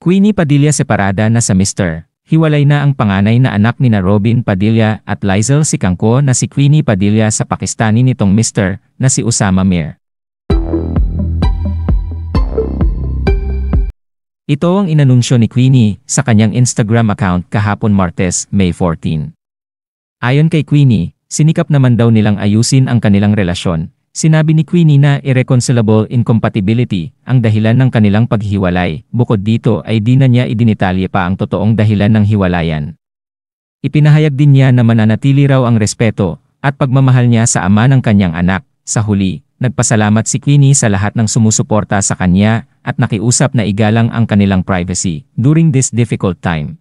Queenie Padilla separada na sa Mr. Hiwalay na ang panganay na anak ni na Robin Padilla at Lizel Sicangco na si Queenie Padilla sa Pakistani nitong Mr. na si Usama Mir. Ito ang inanunsyo ni Queenie sa kanyang Instagram account kahapon Martes, May 14. Ayon kay Queenie, sinikap naman daw nilang ayusin ang kanilang relasyon. Sinabi ni Queenie na irreconcilable incompatibility ang dahilan ng kanilang paghiwalay. Bukod dito ay di na niya idinitalye pa ang totoong dahilan ng hiwalayan. Ipinahayag din niya na mananatili raw ang respeto at pagmamahal niya sa ama ng kanyang anak. Sa huli, nagpasalamat si Queenie sa lahat ng sumusuporta sa kanya at nakiusap na igalang ang kanilang privacy during this difficult time.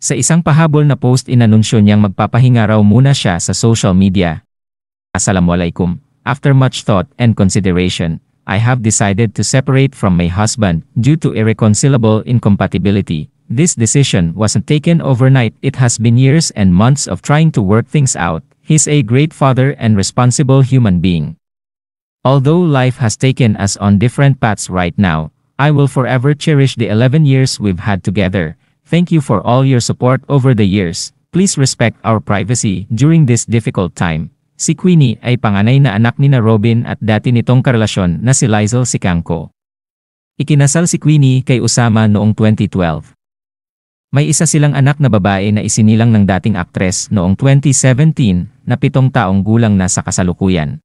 Sa isang pahabol na post inanunsyo niyang magpapahinga raw muna siya sa social media. Assalamualaikum. After much thought and consideration, I have decided to separate from my husband due to irreconcilable incompatibility. This decision wasn't taken overnight. It has been years and months of trying to work things out. He's a great father and responsible human being. Although life has taken us on different paths right now, I will forever cherish the 11 years we've had together. Thank you for all your support over the years. Please respect our privacy during this difficult time. Si Queenie ay panganay na anak ni na Robin at dati nitong karelasyon na si Lizel Sicangco. Ikinasal si Queenie kay Usama noong 2012. May isa silang anak na babae na isinilang ng dating aktres noong 2017 na 7 taong gulang na sa kasalukuyan.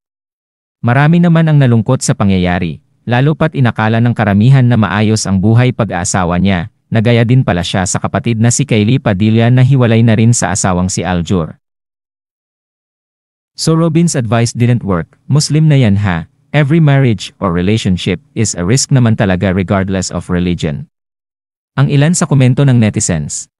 Marami naman ang nalungkot sa pangyayari, lalo pat inakala ng karamihan na maayos ang buhay pag-aasawa niya, nagaya din pala siya sa kapatid na si Kylie Padilla na hiwalay na rin sa asawang si Aljur. So Robin's advice didn't work. Muslim na yan ha. Every marriage or relationship is a risk naman talaga regardless of religion. Ang ilan sa komento ng netizens.